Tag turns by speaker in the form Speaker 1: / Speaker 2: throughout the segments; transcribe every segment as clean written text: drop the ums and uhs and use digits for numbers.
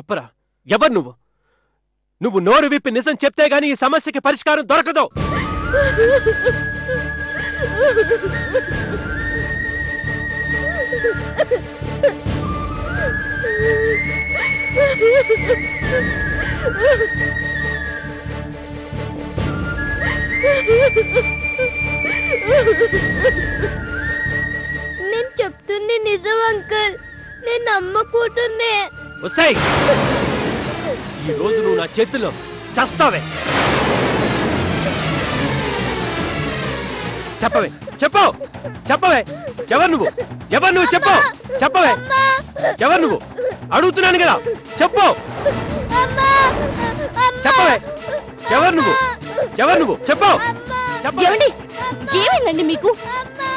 Speaker 1: చెప్పరా, ఎవరు నువ్వు? నువ్వు నోరు విప్పి నిజం చెప్తే గానీ ఈ సమస్యకి పరిష్కారం దొరకదు.
Speaker 2: నేను చెప్తుంది నిజం అంకుల్. నేను అమ్మ కూతుర్నే.
Speaker 1: ఒసేయ్, ఈ రోజు నువ్వు నా చేతిలో చస్తావే. చెప్పవే, చెప్పు, చెప్పవే. ఎవరు నువ్వు? ఎవరు నువ్వు? చెప్పు, చెప్పవే. ఎవరు నువ్వు? అడుగుతున్నాను కదా, చెప్పు, చెప్పవే. ఎవరు నువ్వు? ఎవరు నువ్వు? చెప్పు.
Speaker 3: ఏమండి, ఏమైందండి మీకు?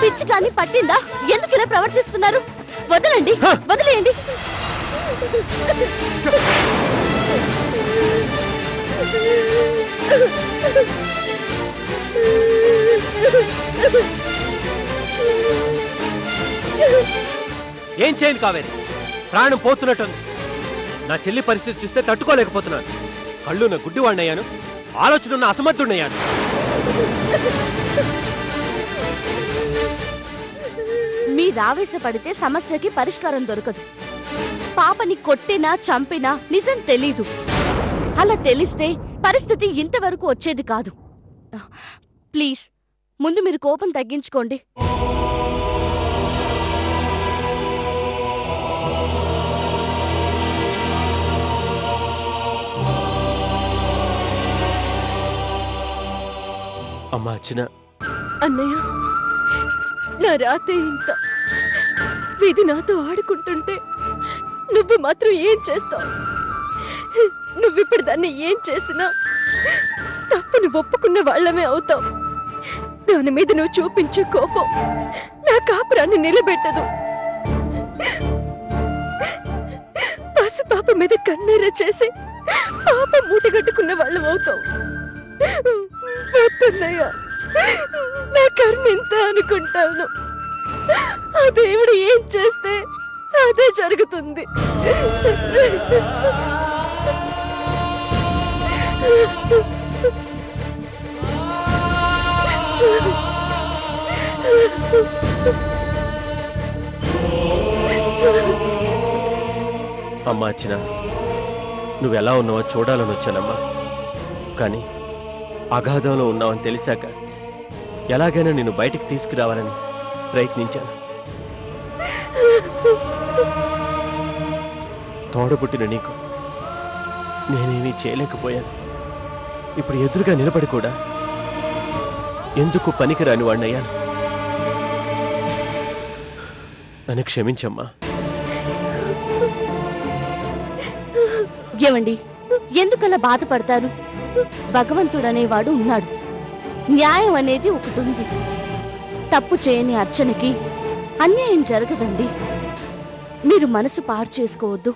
Speaker 3: పిచ్చి కానీ పట్టిందా? ఎందుకు ఇలా ప్రవర్తిస్తున్నారు? వదలండి, వదిలేయండి.
Speaker 1: ఏం చేయను కావేరి, ప్రాణం పోతున్నట్టుంది. నా చెల్లి పరిస్థితి చూస్తే తట్టుకోలేకపోతున్నాను. కళ్ళు నా గుడ్డివాడినయ్యాను, ఆలోచన అసమర్థుడయ్యాను.
Speaker 3: మీరు ఆవేశపడితే సమస్యకి పరిష్కారం దొరకదు. పాపని కొట్టినా చంపినా నిజం తెలీదు. అలా తెలిస్తే పరిస్థితి ఇంతవరకు వచ్చేది కాదు. ప్లీజ్, ముందు మీరు కోపం తగ్గించుకోండి.
Speaker 1: అమ్మా అర్చన.
Speaker 3: అన్నయ్య, నా రాతే ఇంత. విధి నాతో ఆడుకుంటుంటే నువ్వు మాత్రం ఏం చేస్తావు? నువ్విప్పుడు దాన్ని ఏం చేసినా తప్పుని ఒప్పుకున్న వాళ్ళమే అవుతావు. దాని మీద నువ్వు చూపించే కోపం నా కాపురాన్ని నిలబెట్టదు. పసిపాప మీద కన్నీర చేసి పాప మూటగట్టుకున్న వాళ్ళం అవుతావు. వద్దన్నయ్య, నా కర్మ ఇంత అనుకుంటాను. ఆ దేవుడు ఏం చేస్తే అదే జరుగుతుంది.
Speaker 1: అమ్మా అర్చన, నువ్వెలా ఉన్నావో చూడాలని వచ్చానమ్మా. కానీ అగాధంలో ఉన్నావని తెలిసాక ఎలాగైనా నిన్ను బయటికి తీసుకురావాలని ప్రయత్నించాను. తోడబుట్టిన నీకు నేనేమీ చేయలేకపోయాను. ఇప్పుడు ఎదురుగా నిలబడి కూడా ఎందుకు పనికిరాని వాడినయ్యాను. నన్ను క్షమించమ్మా.
Speaker 3: ఏమండి, ఎందుకలా బాధపడతారు? భగవంతుడనేవాడు ఉన్నాడు. న్యాయం అనేది ఒకటి ఉంది. తప్పు చేయని అర్చనకి అన్యాయం జరగదండి. మీరు మనసు పాడు చేసుకోవద్దు.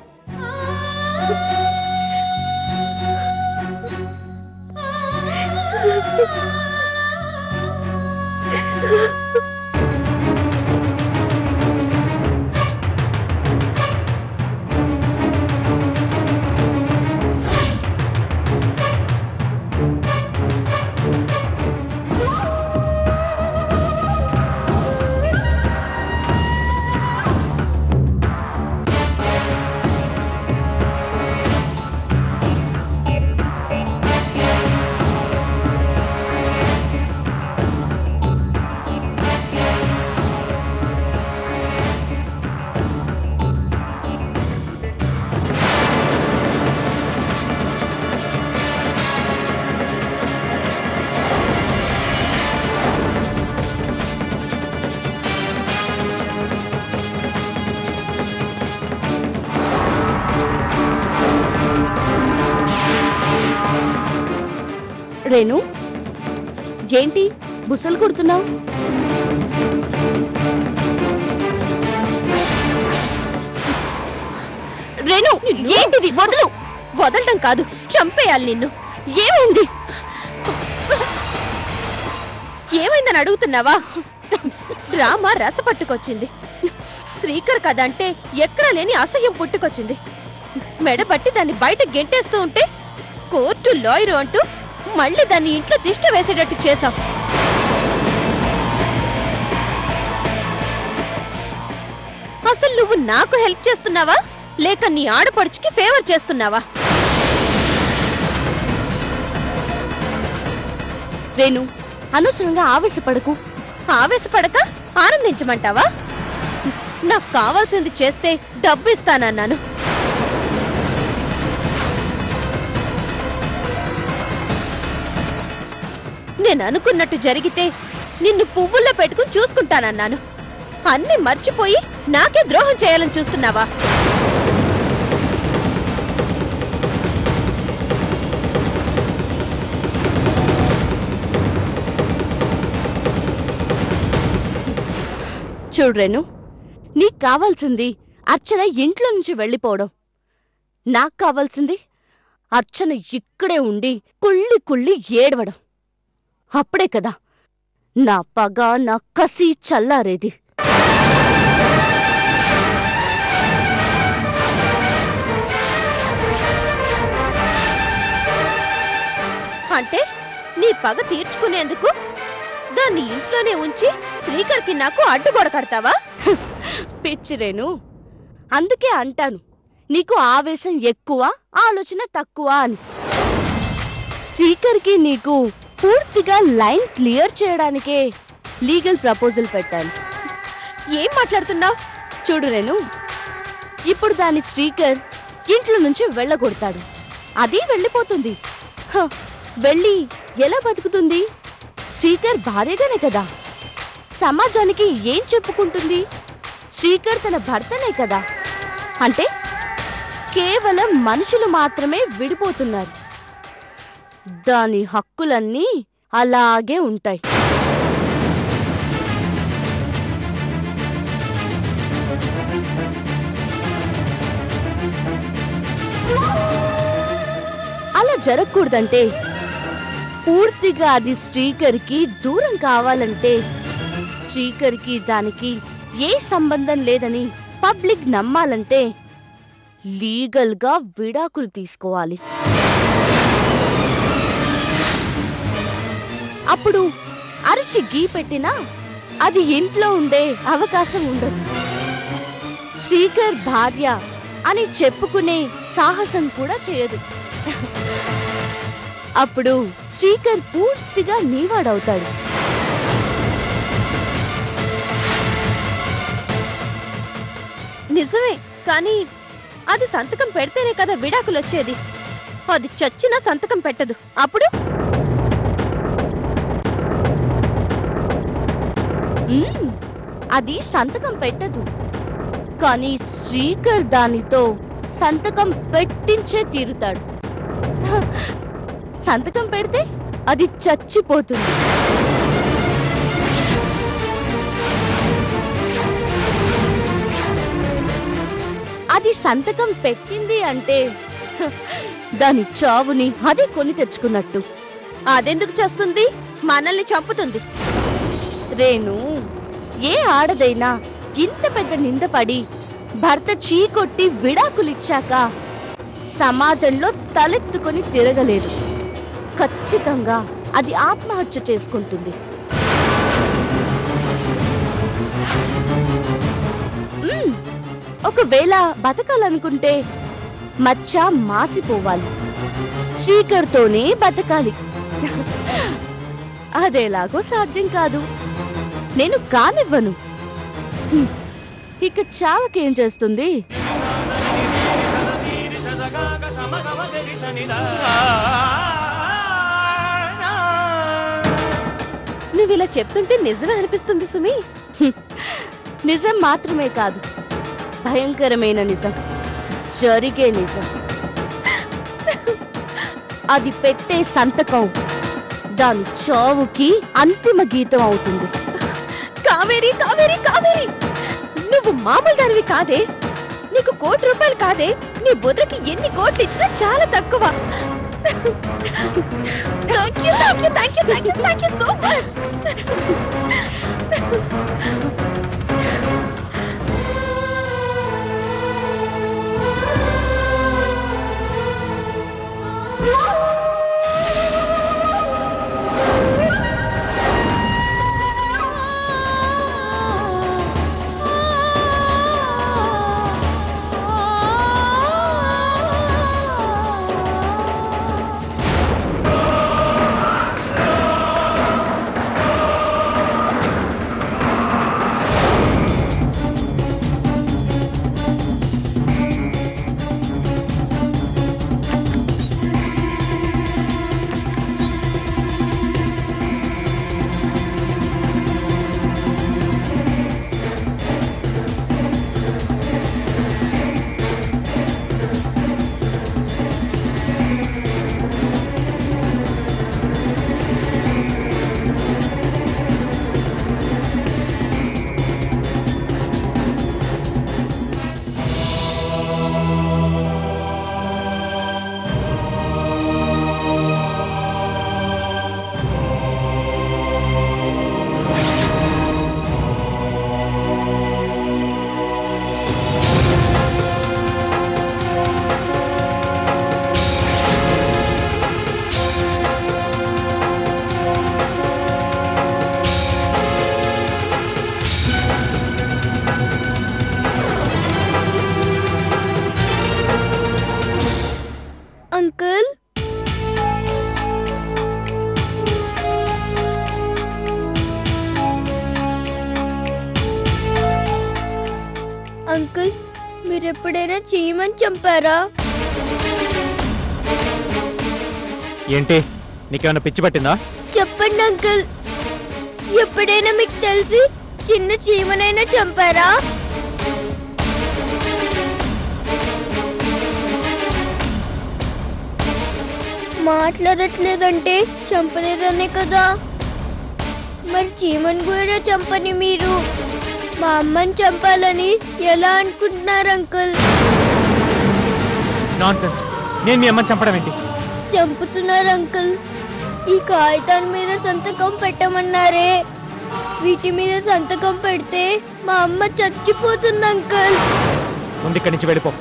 Speaker 3: రేణు, ఏంటి బుసలు కొడుతున్నావు? రేణు, ఏంటిది? వదలు. వదలటం కాదు, చంపేయాలి నిన్ను. ఏమైంది? ఏమైందని అడుగుతున్నావా? డ్రామా రస పట్టుకొచ్చింది. శ్రీకర్ కథ అంటే ఎక్కడా లేని అసహ్యం పుట్టుకొచ్చింది. మెడపట్టి దాన్ని బయట గెంటేస్తూ ఉంటే కోర్టు లాయరు అంటూ మళ్ళీ దాన్ని ఇంట్లో తిష్ట వేసేటట్టు చేశావు. అసలు నువ్వు నాకు హెల్ప్ చేస్తున్నావా లేక నీ ఆడపడుచుకి ఫేవర్ చేస్తున్నావా? రేణు, అనవసరంగా ఆవేశపడకు. ఆవేశపడక ఆనందించమంటావా? నాకు కావాల్సింది చేస్తే డబ్బు ఇస్తానన్నాను. నేను అనుకున్నట్టు జరిగితే నిన్ను పువ్వుల్లో పెట్టుకుని చూసుకుంటానన్నాను. అన్ని మర్చిపోయి నాకే ద్రోహం చేయాలని చూస్తున్నావా? చూడ్రేను, నీకు కావాల్సింది అర్చన ఇంట్లో నుంచి వెళ్ళిపోవడం. నాకు కావాల్సింది అర్చన ఇక్కడే ఉండి కుళ్ళి కుళ్ళి ఏడవడం. అప్పుడే కదా నా పగ, నా కసి చల్లారేది. అంటే నీ పగ తీర్చుకునేందుకు దాన్ని ఇంట్లోనే ఉంచి శ్రీకర్కి నాకు అడ్డుగోడ కడతావా? పిచ్చిరేను, అందుకే అంటాను నీకు ఆవేశం ఎక్కువ, ఆలోచన తక్కువ అని. శ్రీకర్కి నీకు పూర్తిగా లైన్ క్లియర్ చేయడానికే లీగల్ ప్రపోజల్ పెట్టాను. ఏం మాట్లాడుతున్నావు? చూడు రేణు, ఇప్పుడు దాని శ్రీకర్ ఇంట్లో నుంచి వెళ్ళగొడతాడు. అది వెళ్ళిపోతుంది. వెళ్ళి ఎలా బతుకుతుంది? శ్రీకర్ భార్యగానే కదా. సమాజానికి ఏం చెప్పుకుంటుంది? శ్రీకర్ తన భర్తనే కదా. అంటే కేవలం మనుషులు మాత్రమే విడిపోతున్నారు. దాని హక్కులన్నీ అలాగే ఉంటాయి. అలా జరగకూడదంటే, పూర్తిగా అది శ్రీకర్కి దూరం కావాలంటే, శ్రీకర్కి దానికి ఏ సంబంధం లేదని పబ్లిక్ నమ్మాలంటే లీగల్గా విడాకులు తీసుకోవాలి. అప్పుడు అరిచి గీ పెట్టినా అది ఇంట్లో ఉండే అవకాశం ఉండదు. శ్రీకర్ భార్య అని చెప్పుకునే సాహసం కూడా చేయదు. అప్పుడు శ్రీకర్ పూర్తిగా నీవాడవుతాడు. నిజమే, కానీ అది సంతకం పెడితేనే కదా విడాకులు వచ్చేది. అది చచ్చినా సంతకం పెట్టదు. అప్పుడు అది సంతకం పెట్టదు, కానీ శ్రీకర్ దానితో సంతకం పెట్టించే తీరుతాడు. సంతకం పెడితే అది చచ్చిపోతుంది. అది సంతకం పెట్టింది అంటే దాని చావుని అదే కొని తెచ్చుకున్నట్టు. అదెందుకు చేస్తుంది? మనల్ని చంపుతుంది. రేణు, ఏ ఆడదైనా ఇంత పెద్ద నిందపడి భర్త చీకొట్టి విడాకులిచ్చాక సమాజంలో తలెత్తుకొని తిరగలేదు. ఖచ్చితంగా అది ఆత్మహత్య చేసుకుంటుంది. ఒకవేళ బతకాలనుకుంటే మచ్చ మాసిపోవాలి. శ్రీకర్తోనే బతకాలి. అదేలాగో సాధ్యం కాదు. నేను కానివ్వను. ఇక చావకేం చేస్తుంది? నువ్విలా చెప్తుంటే నిజమే అనిపిస్తుంది సుమి. నిజం మాత్రమే కాదు, భయంకరమైన నిజం, జరిగే నిజం. అది పెట్టే సంతకం దాని చావుకి అంతిమ గీతం అవుతుంది. కావేరి, కావేరి, కావేరి, నువ్వు మామూలు దానివి కాదే. నీకు ₹1,00,00,000 కాదే. నీ బుర్రకి ఎన్ని కోట్లు ఇచ్చినా చాలా తక్కువ. Thank you, thank you, thank you, thank you, thank you so much.
Speaker 2: Uncle మీరెప్పుడైనా చీమని చంపారా?
Speaker 1: ఏంటి నీకేమైనా పిచ్చి పట్టిందా?
Speaker 2: చెప్పండి అంకుల్, ఎప్పుడైనా మీకు తెలిసి చిన్న చీమనైనా చంపారా? మాట్లాడట్లేదంటే చంపలేదనే కదా. మరి చీమని కూడా చంపని మీరు మా అమ్మని చంపాలని ఎలా అనుకుంటున్నారు అంకుల్?
Speaker 1: నాన్సెన్స్. నేను మీ అమ్మని చంపడం ఏంటి?
Speaker 2: చంపుతున్నారు అంకుల్. ఈ కాగితాల మీద సంతకం పెట్టమన్నారే, వీటి మీద సంతకం పెడితే మా అమ్మ చచ్చిపోతుంది అంకుల్.
Speaker 1: ముందు ఇక్కడి నుంచి వెళ్ళిపో.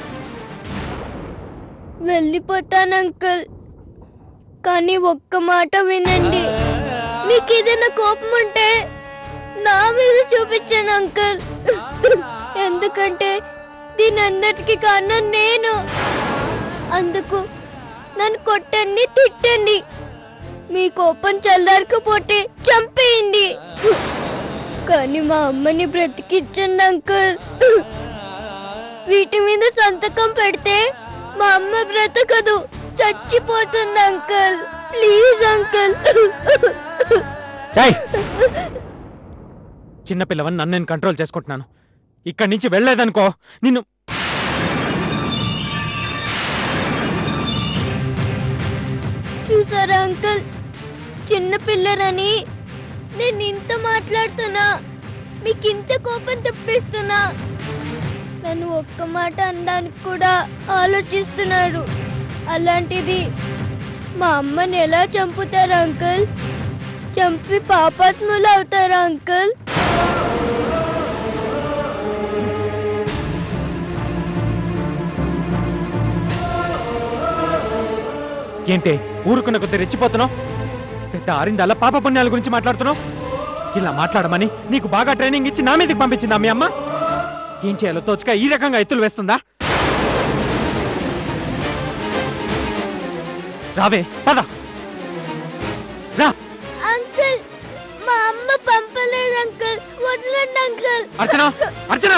Speaker 2: వెళ్ళిపోతాను అంకుల్, కానీ ఒక్క మాట వినండి. మీకు ఏదైనా కోపం ఉంటే నా మీద చూపించాను అంకుల్. ఎందుకంటే దీని అన్నిటికీ కారణం నేను. అందుకు నన్ను కొట్టండి, తిట్టండి. మీ కోపం చల్లారకపోతే చంపేయండి, కానీ మా అమ్మని బ్రతికించండి అంకుల్. వీటి మీద సంతకం పెడితే మా అమ్మ బ్రతకదు, చచ్చిపోతుంది అంకుల్. Please uncle.
Speaker 1: చిన్నపిల్లవని నన్ను నేను కంట్రోల్ చేసుకుంటున్నాను. ఇక్కడి నుంచి వెళ్ళలేదనుకో నిన్ను.
Speaker 2: చూసారా అంకుల్, చిన్న పిల్లరని నేను ఇంత మాట్లాడుతున్నా, మీకు ఇంత కోపం తెప్పిస్తున్నా. నన్ను ఒక్క మాట అనడానికి కూడా ఆలోచిస్తున్నాడు. అలాంటిది మా అమ్మని ఎలా చంపుతారా అంకుల్? చంపి పాపాత్ములు అవుతారా అంకుల్?
Speaker 1: ఏంటి ఊరుకున్న కొద్ది రెచ్చిపోతున్నావు? పెద్ద ఆరిందల్లా పాప పుణ్యాల గురించి మాట్లాడుతున్నావు. ఇలా మాట్లాడమని నీకు బాగా ట్రైనింగ్ ఇచ్చి నా మీదకి పంపించిందా మీ అమ్మ? ఏం చేయాలో తోచక ఈ రకంగా ఎత్తులు వేస్తుందా? రావే, పద రా.
Speaker 2: అంకుల్, మా అమ్మ పంపలేదు అంకుల్, వదలండి అంకుల్.
Speaker 1: అర్చన, అర్చన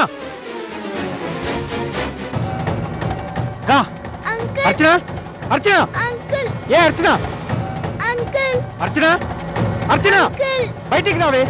Speaker 1: రా.
Speaker 2: అంకుల్,
Speaker 1: అర్చన, అర్చన,
Speaker 2: అంకుల్,
Speaker 1: ఏ అర్చన,
Speaker 2: అంకుల్,
Speaker 1: అర్చన, అర్చన
Speaker 2: అంకుల్.
Speaker 1: బయటికి రావే.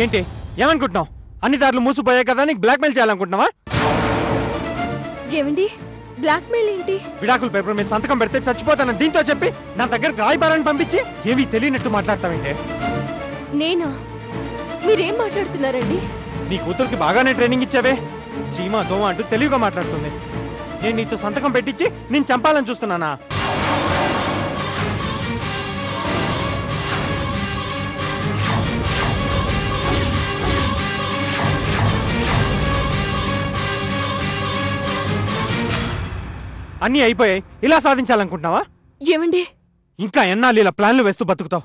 Speaker 1: ఏంటి ఏమనుకుంటున్నావు? అన్ని దారులు మూసిపోయాయి కదా, నీకు బ్లాక్మెయిల్ చేయాలనుకుంటున్నావా?
Speaker 3: ఏమండి, బ్లాక్మెయిల్ ఏంటి?
Speaker 1: విడాకుల పేపర్ మీద సంతకం పెడితే చచ్చిపోతానని దీంతో చెప్పి నా దగ్గరకు రాయబారాన్ని పంపించి ఏమీ తెలియనట్టు మాట్లాడతావేంటే?
Speaker 3: నేనా? మీరేం మాట్లాడుతున్నారండి?
Speaker 1: నీ కూతురికి బాగానే ట్రైనింగ్ ఇచ్చావే. చీమా దోమ అంటూ తెలివిగా మాట్లాడుతుంది. నేను నీతో సంతకం పెట్టించి నేను చంపాలని చూస్తున్నానా? అన్నీ అయిపోయాయి, ఇలా సాధించాలనుకుంటున్నావా?
Speaker 3: ఏమండి,
Speaker 1: ఇంకా ఎన్నాళ్ళు ఇలా ప్లాన్లు వేస్తూ బతుకుతావు?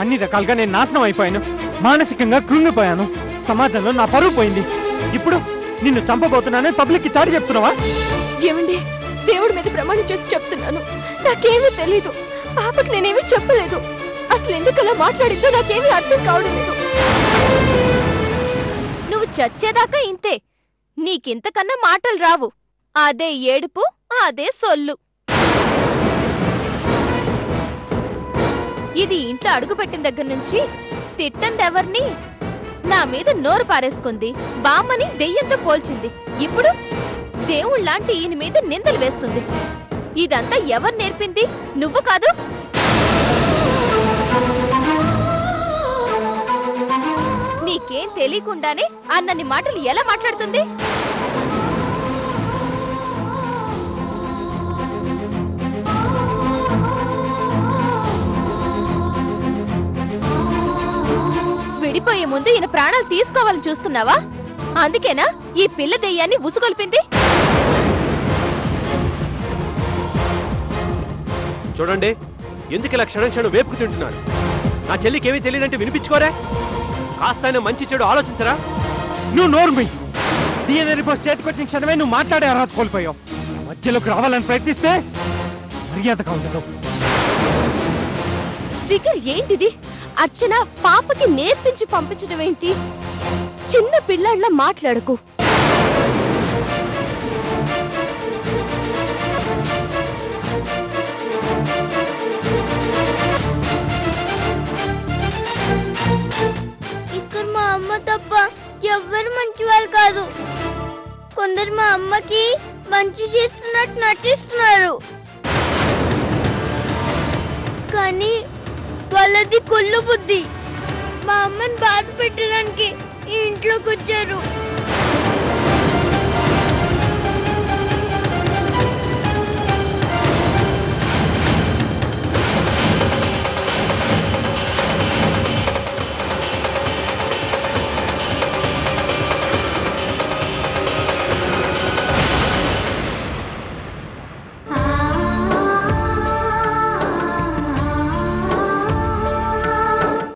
Speaker 1: అన్ని రకాలుగా నేను నాశనం అయిపోయాను, మానసికంగా కృంగిపోయాను, సమాజంలో నా పరువు పోయింది. ఇప్పుడు నిన్ను చంపబోతున్నానని పబ్లిక్ కి చాటి చెప్తున్నావా?
Speaker 3: ఏమండి, దేవుడి మీద ప్రమాణం చేసి చెప్తున్నాను, నాకేమీ తెలీదు. పాపకి నేనేమీ చెప్పలేదు. అసలు ఎందుకు అలా మాట్లాడిందో నాకేమీ అర్థం కావడం లేదు. నువ్వు చచ్చేదాకా ఇంతే, నీకింతకన్నా మాటలు రావు. అదే ఏడుపు, అదే సొల్లు. ఇది ఇంట్లో అడుగుపెట్టిన దగ్గర నుంచి తిట్టందెవర్ని? నా మీద నోరు పారేసుకుంది, బామ్మని దెయ్యంతో పోల్చింది. ఇప్పుడు దేవుళ్లాంటి ఈయన మీద నిందలు వేస్తుంది. ఇదంతా ఎవరు నేర్పింది? నువ్వు కాదు? తెలియకుండానే అన్నన్ని మాటలు ఎలా మాట్లాడుతుంది? విడిపోయే ముందు ఈయన ప్రాణాలు తీసుకోవాలని చూస్తున్నావా? అందుకేనా ఈ పిల్ల దెయ్యాన్ని ఉసుగొల్పింది?
Speaker 4: చూడండి, ఎందుకు ఇలా క్షణం క్షణం వేపుకు తింటున్నారు? నా చెల్లికి ఏమీ తెలియదంటే వినిపించుకోరా? కాస్త మంచి చెడు ఆలోచించరా?
Speaker 1: నువ్వు నోర్మి. DNA రిపోర్ట్ చేతికొచ్చిన క్షణమే నువ్వు మాట్లాడే అర్హత కోల్పోయావు. మధ్యలోకి రావాలని ప్రయత్నిస్తే మర్యాదగా ఉండదు.
Speaker 3: శ్రీకర్, ఏంటిది? అర్చన పాపకి నేర్పించి పంపించడం ఏంటి? చిన్న పిల్లాళ్ళ మాట్లాడకు.
Speaker 2: ఇక్కడ మా అమ్మ తప్ప ఎవ్వరు మంచి వాళ్ళు కాదు. కొందరు మా అమ్మకి మంచి చేస్తున్నట్టు నటిస్తున్నారు, కానీ వాళ్ళది కుళ్ళు బుద్ధి. మా అమ్మని బాధ పెట్టడానికి ఈ ఇంట్లోకి వచ్చారు.